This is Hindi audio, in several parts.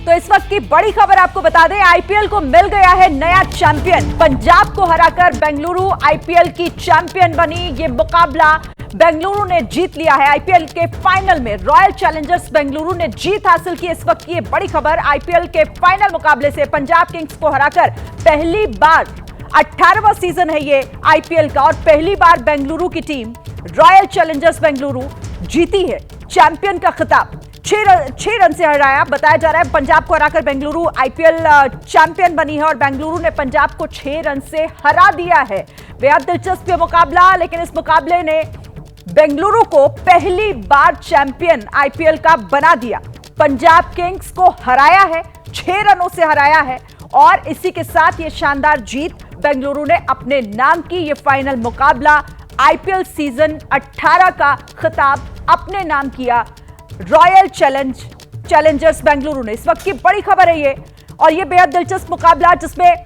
तो इस वक्त की बड़ी खबर आपको बता दें, आईपीएल को मिल गया है नया चैंपियन। पंजाब को हराकर बेंगलुरु आईपीएल की चैंपियन बनी। ये मुकाबला बेंगलुरु ने जीत लिया है। आईपीएल के फाइनल में रॉयल चैलेंजर्स बेंगलुरु ने जीत हासिल की। इस वक्त की ये बड़ी खबर, आईपीएल के फाइनल मुकाबले से पंजाब किंग्स को हराकर पहली बार 18वां सीजन है ये आईपीएल का, और पहली बार बेंगलुरु की टीम रॉयल चैलेंजर्स बेंगलुरु जीती है चैंपियन का खिताब। 6 रन से हराया। बताया जा रहा है पंजाब को हराकर बेंगलुरु आईपीएल चैंपियन बनी है, और बेंगलुरु ने पंजाब को 6 रन से हरा दिया है। बेहद दिलचस्प मुकाबला, लेकिन इस मुकाबले ने बेंगलुरु को पहली बार चैंपियन आईपीएल का बना दिया। पंजाब किंग्स को हराया है, 6 रनों से हराया है, और इसी के साथ ये शानदार जीत बेंगलुरु ने अपने नाम की। ये फाइनल मुकाबला आईपीएल सीजन 18 का खिताब अपने नाम किया रॉयल चैलेंजर्स बेंगलुरु ने। इस वक्त की बड़ी खबर है ये, और ये बेहद दिलचस्प मुकाबला जिसमें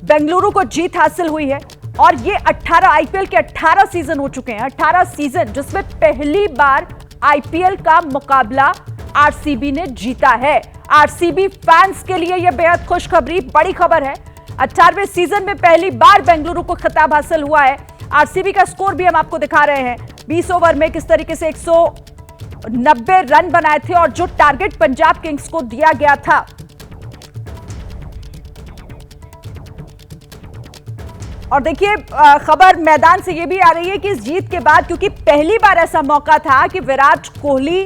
बेंगलुरु को जीत हासिल हुई है। और ये 18 आईपीएल के 18 सीजन हो चुके हैं, 18 सीजन जिसमें पहली बार आईपीएल का मुकाबला आरसीबी ने जीता है। आरसीबी फैंस के लिए यह बेहद खुशखबरी बड़ी खबर है। 18वें सीजन में पहली बार बेंगलुरु को खिताब हासिल हुआ है। आरसीबी का स्कोर भी हम आपको दिखा रहे हैं। 20 ओवर में किस तरीके से 190 रन बनाए थे, और जो टारगेट पंजाब किंग्स को दिया गया था। और देखिए खबर मैदान से ये भी आ रही है कि इस जीत के बाद, क्योंकि पहली बार ऐसा मौका था कि विराट कोहली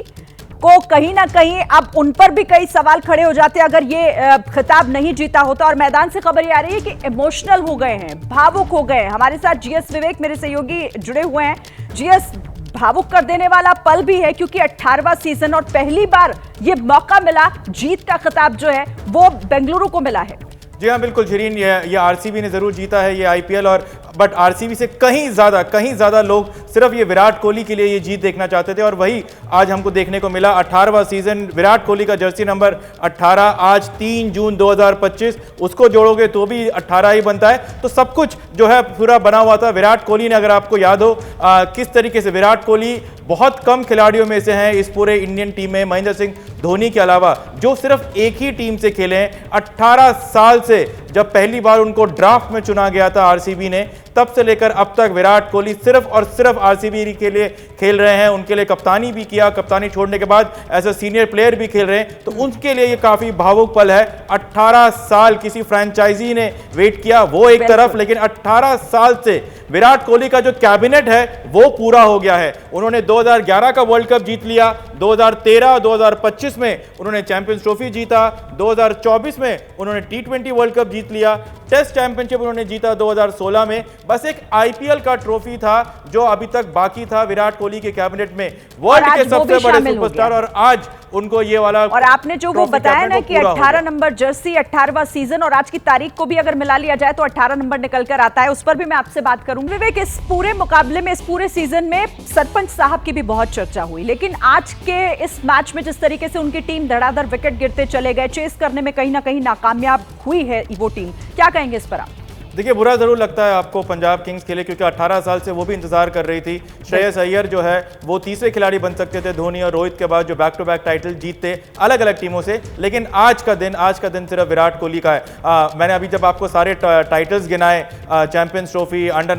को कहीं ना कहीं अब उन पर भी कई सवाल खड़े हो जाते अगर ये खिताब नहीं जीता होता। और मैदान से खबर ये आ रही है कि इमोशनल हो गए हैं, भावुक हो गए हैं। हमारे साथ जीएस विवेक मेरे सहयोगी जुड़े हुए हैं। जीएस, भावुक कर देने वाला पल भी है, क्योंकि 18वां सीजन और पहली बार ये मौका मिला, जीत का खिताब जो है वो बेंगलुरु को मिला है। जी हाँ, बिल्कुल शरीन, ये आरसीबी ने जरूर जीता है ये आईपीएल, और बट आरसीबी से कहीं ज्यादा लोग सिर्फ ये विराट कोहली के लिए ये जीत देखना चाहते थे, और वही आज हमको देखने को मिला। 18वां सीजन, विराट कोहली का जर्सी नंबर 18, आज 3 जून 2025, उसको जोड़ोगे तो भी 18 ही बनता है। तो सब कुछ जो है पूरा बना हुआ था। विराट कोहली ने, अगर आपको याद हो किस तरीके से विराट कोहली बहुत कम खिलाड़ियों में से हैं इस पूरे इंडियन टीम में, महेंद्र सिंह धोनी के अलावा, जो सिर्फ एक ही टीम से खेले हैं। 18 साल से जब पहली बार उनको ड्राफ्ट में चुना गया था आरसीबी ने, तब से लेकर अब तक विराट कोहली सिर्फ और सिर्फ आरसीबी के लिए खेल रहे हैं। उनके लिए कप्तानी भी किया, कप्तानी छोड़ने के बाद एज अ सीनियर प्लेयर भी खेल रहे हैं। तो उनके लिए ये काफी भावुक पल है। 18 साल किसी फ्रेंचाइजी ने वेट किया, वो एक तरफ, लेकिन 18 साल से विराट कोहली का जो कैबिनेट है वो पूरा हो गया है। उन्होंने 2011 का वर्ल्ड कप जीत लिया, 2013 2025 में उन्होंने चैंपियंस ट्रॉफी जीता, 2024 में उन्होंने T20 वर्ल्ड कप जीत लिया, टेस्ट चैंपियनशिप उन्होंने जीता 2016 में। बस एक आईपीएल का ट्रॉफी था जो अभी तक बाकी था विराट कोहली के कैबिनेट में, वर्ल्ड के सबसे बड़े सुपरस्टार, और आज उनको ये वाला। और आपने जो वो बताया ना कि 18 नंबर जर्सी, 18वां सीजन, और आज की तारीख को भी अगर मिला लिया जाए तो 18 नंबर निकल कर आता है। उस पर भी मैं आपसे बात करूंगी। विवेक, इस पूरे मुकाबले में, इस पूरे सीजन में सरपंच साहब की भी बहुत चर्चा हुई, लेकिन आज के इस मैच में जिस तरीके से उनकी टीम धड़ाधड़ विकेट गिरते चले गए, चेस करने में कहीं ना कहीं नाकामयाब हुई है वो टीम, क्या कहेंगे इस पर आप? देखिए, बुरा जरूर लगता है आपको पंजाब किंग्स के लिए, क्योंकि 18 साल से वो भी इंतजार कर रही थी। श्रेयस अय्यर जो है वो तीसरे खिलाड़ी बन सकते थे धोनी और रोहित के बाद जो बैक टू बैक टाइटल जीतते अलग अलग टीमों से, लेकिन आज का दिन सिर्फ विराट कोहली का है। मैंने अभी जब आपको सारे टाइटल्स गिनाए, champions trophy, under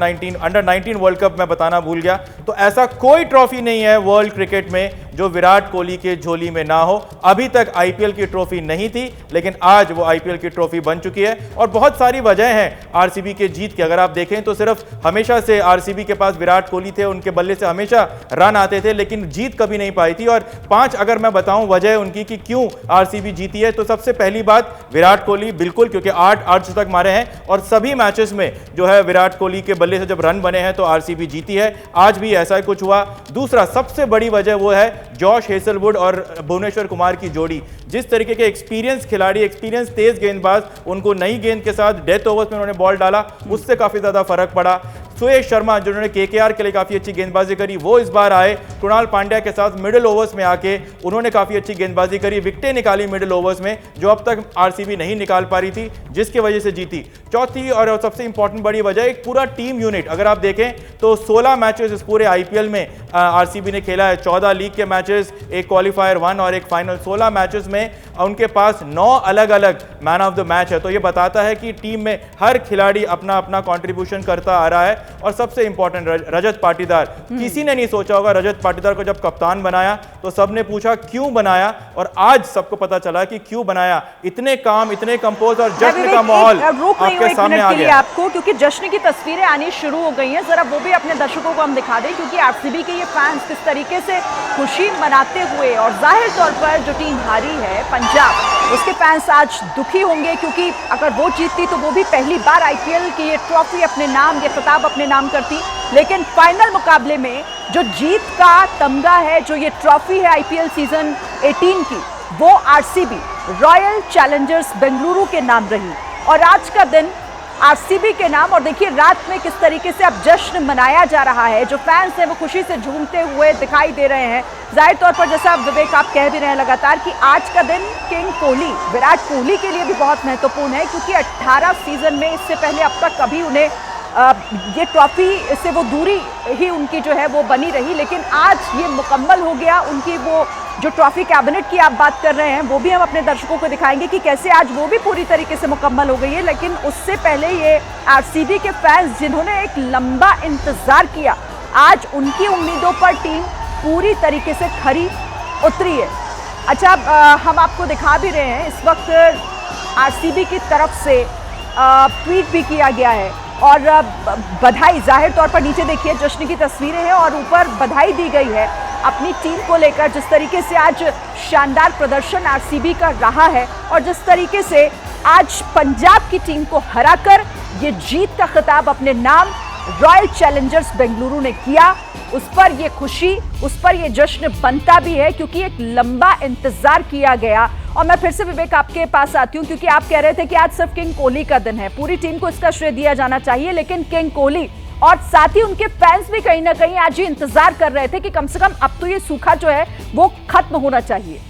19 world cup मैं बताना भूल गया, तो ऐसा कोई ट्रॉफी नहीं है वर्ल्ड क्रिकेट में जो विराट कोहली के झोली में ना हो। अभी तक आईपीएल की ट्रॉफी नहीं थी, लेकिन आज वो आईपीएल की ट्रॉफी बन चुकी है, और बहुत सारी वजह हैं आरसीबी के जीत की। अगर आप देखें तो सिर्फ हमेशा से आरसीबी के पास विराट कोहली थे, उनके बल्ले से हमेशा रन आते थे, लेकिन जीत कभी नहीं पाई थी। और 5 अगर मैं बताऊं वजह उनकी कि क्यों आरसीबी जीती है, तो सबसे पहली बात विराट कोहली, बिल्कुल, क्योंकि 8 शतक मारे हैं, और सभी मैचेस में जो है विराट कोहली के बल्ले से जब रन बने हैं तो आरसीबी जीती है। आज भी ऐसा ही कुछ हुआ। दूसरा सबसे बड़ी वजह वो है जॉश हेजलवुड और भुवनेश्वर कुमार की जोड़ी। जिस तरीके के एक्सपीरियंस खिलाड़ी, एक्सपीरियंस तेज गेंदबाज, उनको नई गेंद के साथ डेथ ओवर्स में उन्होंने बॉल डाला, उससे काफी ज्यादा फर्क पड़ा। सुयश शर्मा जिन्होंने केकेआर के लिए काफी अच्छी गेंदबाजी करी, वो इस बार आए। कृणाल पांड्या के साथ मिडिल ओवर्स में आके उन्होंने काफी अच्छी गेंदबाजी करी, विकेटें निकाली मिडिल ओवर्स में जो अब तक आरसीबी नहीं निकाल पा रही थी, जिसकी वजह से जीती। चौथी और सबसे इंपॉर्टेंट बड़ी वजह, एक पूरा टीम यूनिट। अगर आप देखें तो 16 मैचेस इस पूरे आईपीएल में आरसीबी ने खेला है, 14 लीग के मैचेस, एक क्वालिफायर 1 और एक फाइनल। 16 मैचेस में उनके पास 9 अलग अलग मैन ऑफ द मैच है। तो ये बताता है कि टीम में हर खिलाड़ी अपना अपना कंट्रीब्यूशन करता आ रहा है। और सबसे इंपॉर्टेंट, रजत पाटीदार, किसी ने नहीं सोचा होगा रजत पाटीदार को जब कप्तान बनाया तो सबने पूछा क्यों बनाया, और आज सबको पता चला कि क्यों बनाया। इतने काम, इतने कंपोज और जश्न का माहौल आपके सामने आ गया आपको, क्योंकि जश्न की तस्वीरें आनी शुरू हो गई हैं। जरा वो भी अपने दर्शकों को हम दिखा दें, क्योंकि आरसीबी के ये फैंस किस तरीके से खुशी मनाते हुए, और जाहिर तौर पर जो टीम हारी है पंजाब, उसके फैंस आज दुखी होंगे, क्योंकि अगर वो जीतती तो वो भी पहली बार आईपीएल की ये ट्रॉफी अपने नाम, ये खिताब अपने नाम करती। लेकिन फाइनल मुकाबले में जो जीत का तमगा है, जो ये ट्रॉफी है आईपीएल सीजन 18 की, वो आरसीबी रॉयल चैलेंजर्स बेंगलुरु के नाम रही। और आज का दिन आरसीबी के नाम, और देखिए रात में किस तरीके से अब जश्न मनाया जा रहा है। जो फैंस हैं वो खुशी से झूमते हुए दिखाई दे रहे हैं। जाहिर तौर पर जैसा विवेक आप कह भी रहे हैं लगातार कि आज का दिन किंग कोहली, विराट कोहली के लिए भी बहुत महत्वपूर्ण है, क्योंकि 18 सीजन में इससे पहले अब तक कभी उन्हें ये ट्रॉफी से वो दूरी ही उनकी जो है वो बनी रही। लेकिन आज ये मुकम्मल हो गया। उनकी वो जो ट्रॉफी कैबिनेट की आप बात कर रहे हैं, वो भी हम अपने दर्शकों को दिखाएंगे कि कैसे आज वो भी पूरी तरीके से मुकम्मल हो गई है। लेकिन उससे पहले ये आरसीबी के फैंस जिन्होंने एक लंबा इंतजार किया, आज उनकी उम्मीदों पर टीम पूरी तरीके से खरी उतरी है। अच्छा, हम आपको दिखा भी रहे हैं, इस वक्त आरसीबी की तरफ से ट्वीट भी किया गया है और बधाई, जाहिर तौर पर नीचे देखिए जश्न की तस्वीरें हैं और ऊपर बधाई दी गई है अपनी टीम को लेकर। जिस तरीके से आज शानदार प्रदर्शन आरसीबी का रहा है और जिस तरीके से आज पंजाब की टीम को हराकर ये जीत का खिताब अपने नाम रॉयल चैलेंजर्स बेंगलुरु ने किया, उस पर ये खुशी, उस पर ये जश्न बनता भी है, क्योंकि एक लंबा इंतजार किया गया। और मैं फिर से विवेक आपके पास आती हूं, क्योंकि आप कह रहे थे कि आज सिर्फ किंग कोहली का दिन है, पूरी टीम को इसका श्रेय दिया जाना चाहिए, लेकिन किंग कोहली और साथ ही उनके फैंस भी कहीं ना कहीं आज ये इंतजार कर रहे थे कि कम से कम अब तो ये सूखा जो है वो खत्म होना चाहिए।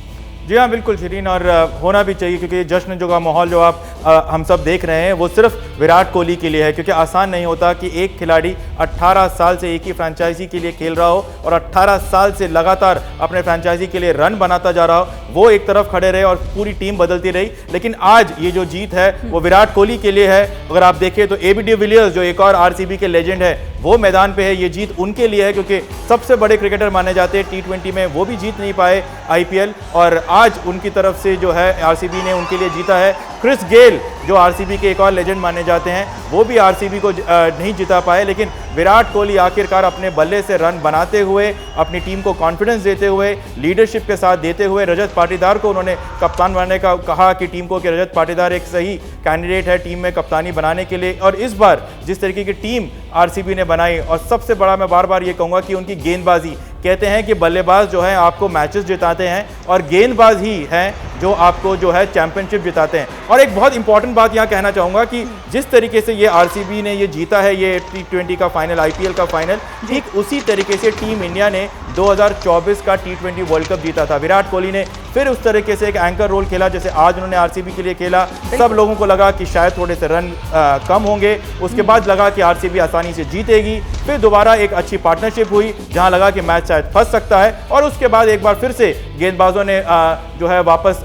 जी हाँ, बिल्कुल शिरीन, और होना भी चाहिए, क्योंकि जश्न जो का माहौल जो आप हम सब देख रहे हैं वो सिर्फ विराट कोहली के लिए है। क्योंकि आसान नहीं होता कि एक खिलाड़ी 18 साल से एक ही फ्रेंचाइजी के लिए खेल रहा हो और 18 साल से लगातार अपने फ्रेंचाइजी के लिए रन बनाता जा रहा हो, वो एक तरफ खड़े रहे और पूरी टीम बदलती रही। लेकिन आज ये जो जीत है वो विराट कोहली के लिए है। अगर आप देखें तो एबी डिविलियर्स जो एक और आरसीबी के लेजेंड है, वो मैदान पे है, ये जीत उनके लिए है, क्योंकि सबसे बड़े क्रिकेटर माने जाते हैं टी20 में, वो भी जीत नहीं पाए आईपीएल, और आज उनकी तरफ से जो है आरसीबी ने उनके लिए जीता है। क्रिस गेल जो आरसीबी के एक और लेजेंड माने जाते हैं, वो भी आरसीबी को नहीं जिता पाए, लेकिन विराट कोहली आखिरकार अपने बल्ले से रन बनाते हुए, अपनी टीम को कॉन्फिडेंस देते हुए, लीडरशिप के साथ देते हुए, रजत पाटीदार को उन्होंने कप्तान बनाने का कहा कि टीम को, कि रजत पाटीदार एक सही कैंडिडेट है टीम में कप्तानी बनाने के लिए। और इस बार जिस तरीके की टीम आरसीबी ने बनाई, और सबसे बड़ा मैं बार बार ये कहूँगा कि उनकी गेंदबाजी, कहते हैं कि बल्लेबाज जो है आपको मैचेस जिताते हैं और गेंदबाज ही हैं जो आपको जो है चैंपियनशिप जिताते हैं। और एक बहुत इंपॉर्टेंट बात यहाँ कहना चाहूँगा कि जिस तरीके से ये आरसीबी ने ये जीता है ये टी20 का फाइनल, आईपीएल का फाइनल, ठीक उसी तरीके से टीम इंडिया ने 2024 का टी20 वर्ल्ड कप जीता था। विराट कोहली ने फिर उस तरीके से एक एंकर रोल खेला जैसे आज उन्होंने आरसीबी के लिए खेला। सब लोगों को लगा कि शायद थोड़े से रन कम होंगे, उसके बाद लगा कि आरसीबी आसानी से जीतेगी, फिर दोबारा एक अच्छी पार्टनरशिप हुई जहां लगा कि मैच शायद फंस सकता है, और उसके बाद एक बार फिर से गेंदबाजों ने जो है वापस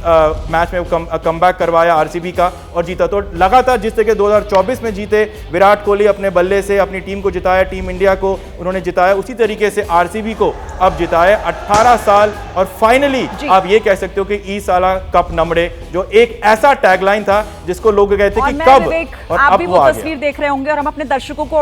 मैच में कमबैक करवाया आरसीबी का और जीता। तो लगातार जिस तरीके 2024 में जीते विराट कोहली अपने बल्ले से अपनी टीम को जिताया, टीम इंडिया को उन्होंने जिताया, उसी तरीके से आरसीबी को अब जिताया 18 साल। और फाइनली आप ये कह सकते हो कि ई साला कप नमड़े, जो एक ऐसा टैगलाइन था जिसको लोग कहते कि कब, और आप अब भी वो तस्वीर देख रहे होंगे और हम अपने दर्शकों को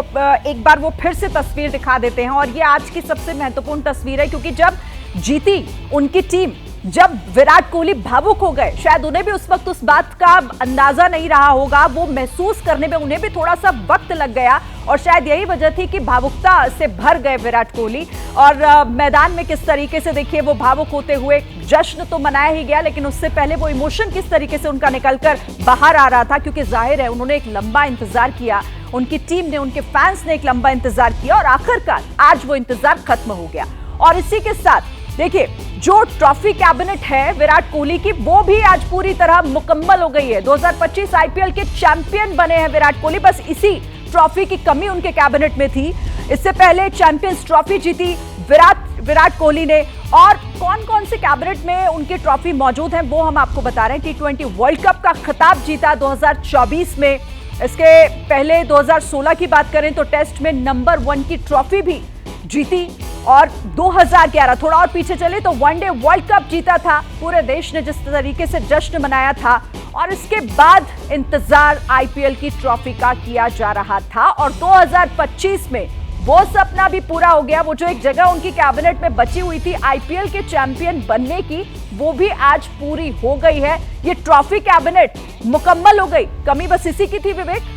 एक बार वो फिर से तस्वीर दिखा देते हैं। और ये आज की सबसे महत्वपूर्ण तस्वीर है, क्योंकि जब जीती उनकी टीम, जब विराट कोहली भावुक हो गए, शायद उन्हें भी उस वक्त उस बात का अंदाजा नहीं रहा होगा, वो महसूस करने में उन्हें भी थोड़ा सा वक्त लग गया, और शायद यही वजह थी कि भावुकता से भर गए विराट कोहली। और मैदान में किस तरीके से देखिए वो भावुक होते हुए, जश्न तो मनाया ही गया, लेकिन उससे पहले वो इमोशन किस तरीके से उनका निकलकर बाहर आ रहा था, क्योंकि जाहिर है उन्होंने एक लंबा इंतजार किया उनकी टीम ने, उनके फैंस ने एक लंबा इंतजार किया और आखिरकार आज वो इंतजार खत्म हो गया। और इसी के साथ देखिए, जो ट्रॉफी कैबिनेट है विराट कोहली की, वो भी आज पूरी तरह मुकम्मल हो गई है। 2025 आईपीएल के चैंपियन बने हैं विराट कोहली। बस इसी ट्रॉफी की कमी उनके कैबिनेट में थी। इससे पहले चैंपियंस ट्रॉफी जीती विराट कोहली ने। और कौन कौन से कैबिनेट में उनकी ट्रॉफी मौजूद है वो हम आपको बता रहे हैं। T20 वर्ल्ड कप का खिताब जीता 2024 में। इसके पहले 2016 की बात करें तो टेस्ट में नंबर 1 की ट्रॉफी भी जीती। और 2011 थोड़ा और पीछे चले तो वनडे वर्ल्ड कप जीता था। पूरे देश ने जिस तरीके से जश्न मनाया था। और इसके बाद इंतजार आईपीएल की ट्रॉफी का किया जा रहा था। और 2025 में वो सपना भी पूरा हो गया। वो जो एक जगह उनकी कैबिनेट में बची हुई थी आईपीएल के चैंपियन बनने की, वो भी आज पूरी हो गई है। ये ट्रॉफी कैबिनेट मुकम्मल हो गई। कमी बस इसी की थी विवेक।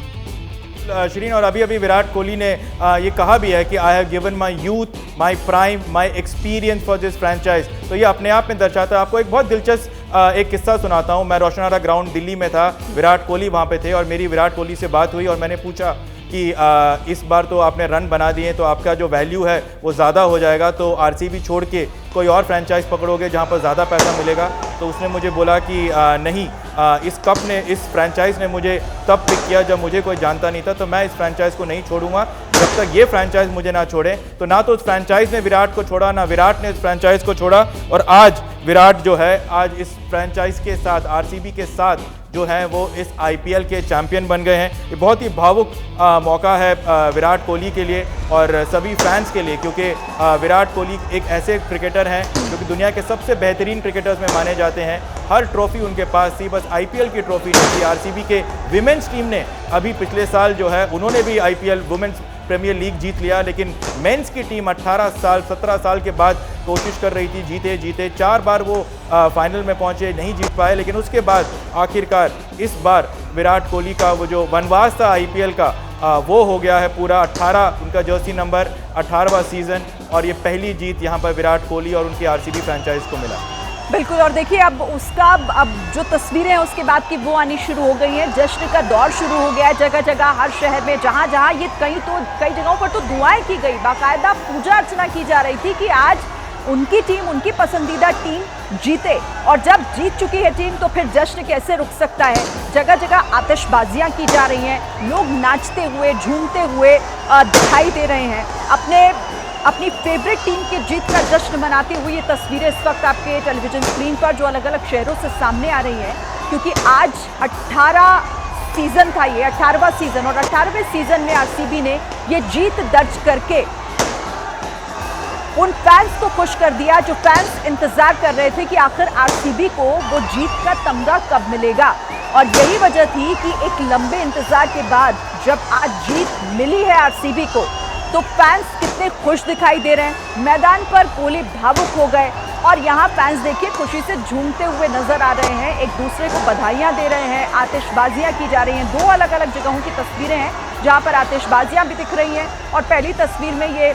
शिरीन, और अभी अभी विराट कोहली ने ये कहा भी है कि I have given my youth, my prime, my experience for this franchise. तो ये अपने आप में दर्शाता है। आपको एक बहुत दिलचस्प एक किस्सा सुनाता हूँ। मैं रोशनारा ग्राउंड दिल्ली में था, विराट कोहली वहाँ पे थे और मेरी विराट कोहली से बात हुई और मैंने पूछा कि इस बार तो आपने रन बना दिए तो आपका जो वैल्यू है वो ज़्यादा हो जाएगा, तो आरसीबी छोड़ के कोई और फ्रेंचाइज पकड़ोगे जहाँ पर ज़्यादा पैसा मिलेगा? तो उसने मुझे बोला कि नहीं, इस फ्रेंचाइज ने मुझे तब पिक किया जब मुझे कोई जानता नहीं था, तो मैं इस फ्रेंचाइज को नहीं छोड़ूंगा जब तक ये फ्रेंचाइज मुझे ना छोड़े। तो ना तो उस फ्रेंचाइज ने विराट को छोड़ा, ना विराट ने इस फ्रेंचाइज को छोड़ा। और आज विराट जो है, आज इस फ्रेंचाइज के साथ, आरसीबी के साथ जो है वो इस आईपीएल के चैंपियन बन गए हैं। ये बहुत ही भावुक मौका है विराट कोहली के लिए और सभी फैंस के लिए, क्योंकि विराट कोहली एक ऐसे क्रिकेटर हैं जो कि दुनिया के सबसे बेहतरीन क्रिकेटर्स में माने जाते हैं। हर ट्रॉफी उनके पास थी, बस आईपीएल की ट्रॉफी नहीं थी। आरसीबी के विमेंस टीम ने अभी पिछले साल जो है उन्होंने भी आईपीएल वुमेन्स प्रीमियर लीग जीत लिया, लेकिन मेंस की टीम 18 साल 17 साल के बाद कोशिश कर रही थी, जीते 4 बार वो फाइनल में पहुंचे, नहीं जीत पाए। लेकिन उसके बाद आखिरकार इस बार विराट कोहली का वो जो वनवास था आईपीएल का, वो हो गया है पूरा। 18 उनका जर्सी नंबर, 18वां सीजन, और ये पहली जीत यहाँ पर विराट कोहली और उनकी आरसीबी फ्रेंचाइज को मिला। बिल्कुल। और देखिए अब जो तस्वीरें हैं उसके बाद की वो आनी शुरू हो गई हैं। जश्न का दौर शुरू हो गया है जगह जगह, हर शहर में, जहां जहां ये कई जगहों पर तो दुआएं की गई, बाकायदा पूजा अर्चना की जा रही थी कि आज उनकी टीम, उनकी पसंदीदा टीम जीते। और जब जीत चुकी है टीम तो फिर जश्न कैसे रुक सकता है। जगह जगह आतिशबाजियां की जा रही हैं, लोग नाचते हुए, झूमते हुए दिखाई दे रहे हैं। अपनी फेवरेट टीम की जीत का जश्न मनाते हुए ये तस्वीरें इस वक्त आपके टेलीविजन स्क्रीन पर जो अलग अलग शहरों से सामने आ रही हैं, क्योंकि आज 18 सीजन था, ये 18वां सीजन, और 18वें सीजन में आरसीबी ने ये जीत दर्ज करके उन फैंस को खुश कर दिया जो फैंस इंतजार कर रहे थे कि आखिर आरसीबी को वो जीत का तमगा कब मिलेगा। और यही वजह थी कि एक लंबे इंतजार के बाद जब आज जीत मिली है आरसीबी को, तो फैंस कितने खुश दिखाई दे रहे हैं। मैदान पर कोहली भावुक हो गए और यहाँ फैंस देखिए खुशी से झूमते हुए नजर आ रहे हैं, एक दूसरे को बधाइयाँ दे रहे हैं, आतिशबाजियाँ की जा रही हैं। 2 अलग अलग जगहों की तस्वीरें हैं जहाँ पर आतिशबाजियाँ भी दिख रही हैं और पहली तस्वीर में ये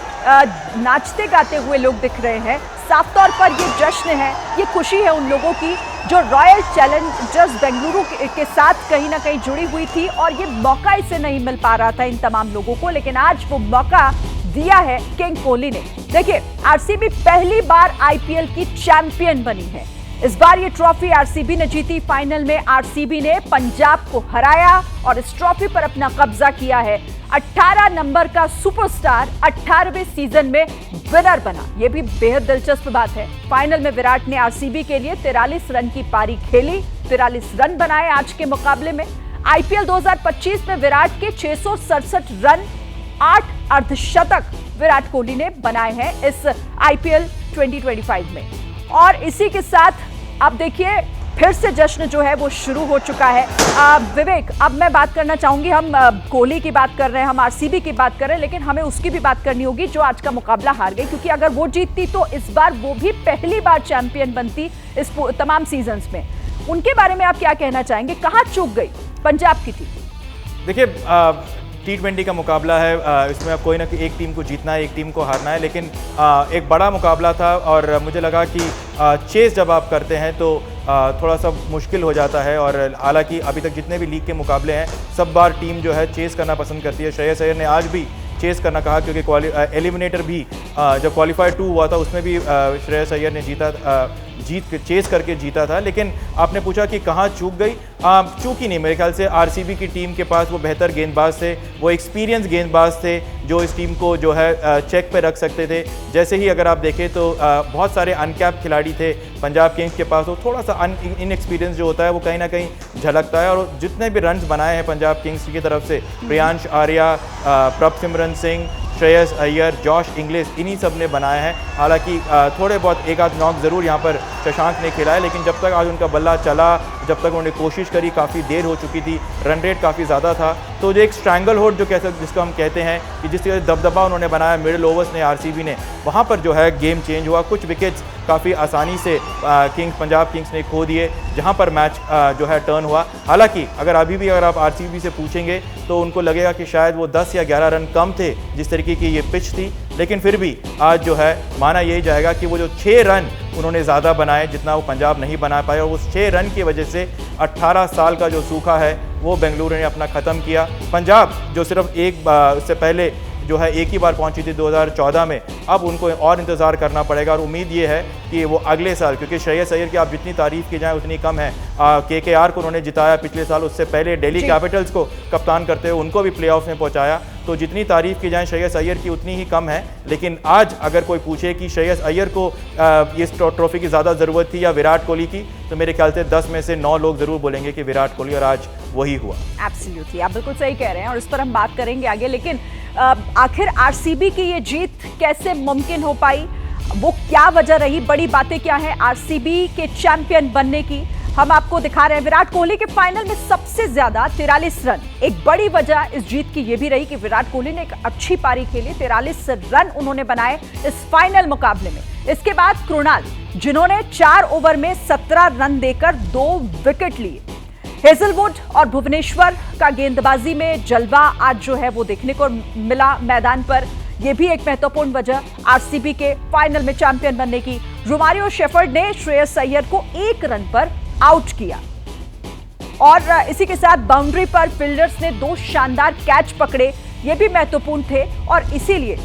नाचते गाते हुए लोग दिख रहे हैं। साफ तौर पर ये जश्न है, ये खुशी है उन लोगों की जो रॉयल चैलेंजर्स बेंगलुरु के साथ कहीं ना कहीं जुड़ी हुई थी और ये मौका इसे नहीं मिल पा रहा था इन तमाम लोगों को, लेकिन आज वो मौका दिया है किंग कोहली ने। देखिए, आरसीबी पहली बार आईपीएल की चैंपियन बनी है। इस बार ये ट्रॉफी आरसीबी ने जीती। फाइनल में आरसीबी ने पंजाब को हराया और इस ट्रॉफी पर अपना कब्जा किया है। 18 नंबर का सुपरस्टार 18वें सीजन में विनर बना, यह भी बेहद दिलचस्प बात है। फाइनल में विराट ने आरसीबी के लिए 43 रन की पारी खेली, 43 रन बनाए आज के मुकाबले में। आईपीएल 2025 में विराट के 667 रन, 8 अर्धशतक विराट कोहली ने बनाए हैं इस आईपीएल 2025 में। और इसी के साथ आप देखिए फिर से जश्न जो है वो शुरू हो चुका है। विवेक, अब मैं बात करना चाहूंगी, हम कोहली की बात कर रहे हैं, हम आरसीबी की बात कर रहे हैं, लेकिन हमें उसकी भी बात करनी होगी जो आज का मुकाबला हार गई, क्योंकि अगर वो जीतती तो इस बार वो भी पहली बार चैंपियन बनती इस तमाम सीजन्स में। उनके बारे में आप क्या कहना चाहेंगे, कहाँ चूक गई पंजाब की टीम? देखिए, T20 का मुकाबला है, इसमें अब कोई ना एक टीम को जीतना है, एक टीम को हारना है, लेकिन एक बड़ा मुकाबला था और मुझे लगा कि चेस जब आप करते हैं तो थोड़ा सा मुश्किल हो जाता है। और हालांकि अभी तक जितने भी लीग के मुकाबले हैं सब बार टीम जो है चेस करना पसंद करती है। श्रेयस अय्यर ने आज भी चेस करना कहा, क्योंकि एलिमिनेटर भी जब क्वालिफायर 2 हुआ था उसमें भी श्रेयस अय्यर ने चेस करके जीता था। लेकिन आपने पूछा कि कहाँ चूक गई, चूकी नहीं। मेरे ख्याल से आरसीबी की टीम के पास वो बेहतर गेंदबाज थे, वो एक्सपीरियंस गेंदबाज थे जो इस टीम को जो है चेक पे रख सकते थे। जैसे ही अगर आप देखें तो बहुत सारे अनकैप खिलाड़ी थे पंजाब किंग्स के पास, वो थोड़ा सा इनएक्सपीरियंस जो होता है वो कहीं ना कहीं झलकता है। और जितने भी रन्स बनाए हैं पंजाब किंग्स की तरफ से, प्रियांश आर्या, प्रभसिमरन सिंह, श्रेयस अय्यर, जॉश इंग्लिश, इन्हीं सब ने बनाए हैं। हालांकि थोड़े बहुत एक आध नॉक ज़रूर यहाँ पर शशांक ने खेला है, लेकिन जब तक आज उनका बल्ला चला, जब तक उन्होंने कोशिश करी, काफ़ी देर हो चुकी थी, रन रेट काफ़ी ज़्यादा था, तो जो एक स्ट्रैंगल होल्ड जो जिसको हम कहते हैं कि जिस तरह से दबदबा उन्होंने बनाया मिडिल ओवर्स ने आरसीबी ने, वहाँ पर जो है गेम चेंज हुआ। कुछ विकेट्स काफ़ी आसानी से पंजाब किंग्स ने खो दिए, जहाँ पर मैच जो है टर्न हुआ। हालांकि अगर आप आरसीबी से पूछेंगे तो उनको लगेगा कि शायद वो 10 या 11 रन कम थे जिस तरीके की ये पिच थी, लेकिन फिर भी आज जो है माना यही जाएगा कि वो जो 6 रन उन्होंने ज़्यादा बनाए जितना वो पंजाब नहीं बना पाए, और उस 6 रन की वजह से 18 साल का जो सूखा है वो बेंगलुरु ने अपना ख़त्म किया। पंजाब जो सिर्फ इससे पहले जो है एक ही बार पहुंची थी 2014 में, अब उनको और इंतज़ार करना पड़ेगा। और उम्मीद ये है कि वो अगले साल, क्योंकि श्रेयस अय्यर की आप जितनी तारीफ़ की जाए उतनी कम है। केकेआर को उन्होंने जिताया पिछले साल, उससे पहले दिल्ली कैपिटल्स को कप्तान करते हुए उनको भी प्लेऑफ में पहुंचाया, तो जितनी तारीफ़ की जाए श्रेयस अय्यर की उतनी ही कम है। लेकिन आज अगर कोई पूछे कि श्रेयस अय्यर को इस ट्रॉफी की ज़्यादा ज़रूरत थी या विराट कोहली की, तो मेरे ख्याल से 10 में से 9 लोग ज़रूर बोलेंगे कि विराट कोहली, और आज वही हुआ। एब्सोल्युटली, आप बिल्कुल सही कह रहे हैं और इस पर हम बात करेंगे आगे। लेकिन आखिर आरसीबी की ये जीत कैसे मुमकिन हो पाई, वो क्या वजह रही, बड़ी बातें क्या हैं आरसीबी के चैंपियन बनने की, हम आपको दिखा रहे हैं। विराट कोहली के फाइनल में सबसे ज्यादा 43 रन, एक बड़ी वजह इस जीत की ये भी रही कि विराट कोहली ने एक अच्छी पारी खेली, 43 रन उन्होंने बनाए इस फाइनल मुकाबले में। इसके बाद कृणाल, जिन्होंने 4 ओवर में 17 रन देकर 2 विकेट लिए। हेजलवुड और भुवनेश्वर का गेंदबाजी में जलवा आज जो है वो देखने को मिला मैदान पर, यह भी एक महत्वपूर्ण वजह आरसीबी के फाइनल में चैंपियन बनने की। रोमारियो शेफर्ड ने श्रेयस अय्यर को 1 रन पर आउट किया और इसी के साथ बाउंड्री पर फील्डर्स ने 2 शानदार कैच पकड़े, ये भी महत्वपूर्ण थे। और इसीलिए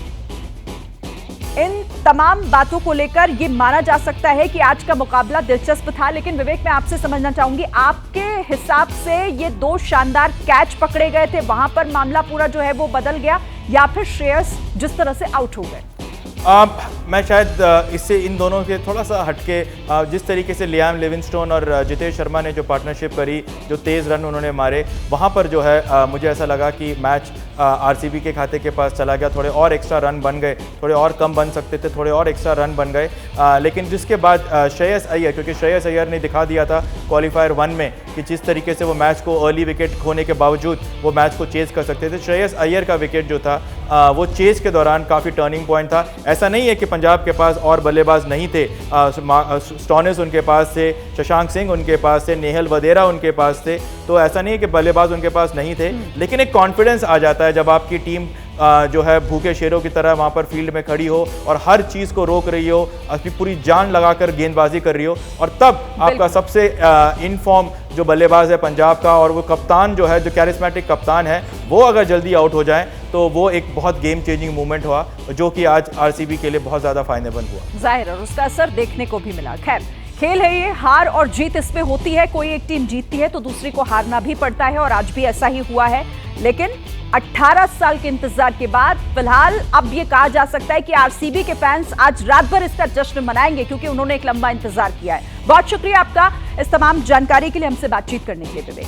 इन तमाम बातों को लेकर ये माना जा सकता है कि आज का मुकाबला दिलचस्प था। लेकिन विवेक, मैं आपसे समझना चाहूंगी, आपके हिसाब से ये 2 शानदार कैच पकड़े गए थे, वहां पर मामला पूरा जो है वो बदल गया, या फिर श्रेयस जिस तरह से आउट हो गए? मैं शायद इससे इन दोनों के थोड़ा सा हटके, जिस तरीके से लियाम लिविंगस्टोन और जितेश शर्मा ने जो पार्टनरशिप करी, जो तेज़ रन उन्होंने मारे, वहाँ पर जो है मुझे ऐसा लगा कि मैच आरसीबी के खाते के पास चला गया। थोड़े और एक्स्ट्रा रन बन गए, थोड़े और कम बन सकते थे, थोड़े और एक्स्ट्रा रन बन गए। लेकिन जिसके बाद श्रेयस अय्यर, क्योंकि श्रेयस अय्यर ने दिखा दिया था क्वालिफायर 1 में कि जिस तरीके से वो मैच को अर्ली विकेट खोने के बावजूद वो मैच को चेज़ कर सकते थे। श्रेयस अय्यर का विकेट जो था वो चेज़ के दौरान काफ़ी टर्निंग पॉइंट था। ऐसा नहीं है कि पंजाब के पास और बल्लेबाज नहीं थे, स्टोनिस उनके पास थे, शशांक सिंह उनके पास थे, नेहल वधेरा उनके पास थे, तो ऐसा नहीं है कि बल्लेबाज उनके पास नहीं थे। लेकिन एक कॉन्फिडेंस आ जाता है जब आपकी टीम जो है भूखे शेरों की तरह वहाँ पर फील्ड में खड़ी हो और हर चीज़ को रोक रही हो, अपनी पूरी जान लगाकर गेंदबाजी कर रही हो, और तब आपका सबसे इन फॉर्म जो बल्लेबाज है पंजाब का, और वो कप्तान जो है, जो कैरिस्मेटिक कप्तान है, वो अगर जल्दी आउट हो जाए तो वो एक बहुत गेम चेंजिंग मूवमेंट हुआ, जो कि आज आरसीबी के लिए बहुत ज़्यादा फायदेमंद हुआ। जाहिर और उसका असर देखने को भी मिला। खैर, खेल है ये, हार और जीत इसमें होती है, कोई एक टीम जीतती है तो दूसरी को हारना भी पड़ता है, और आज भी ऐसा ही हुआ है। लेकिन 18 साल के इंतजार के बाद फिलहाल अब ये कहा जा सकता है कि आरसीबी के फैंस आज रात भर इसका जश्न मनाएंगे, क्योंकि उन्होंने एक लंबा इंतजार किया है। बहुत शुक्रिया आपका इस तमाम जानकारी के लिए हमसे बातचीत करने के लिए विवेक।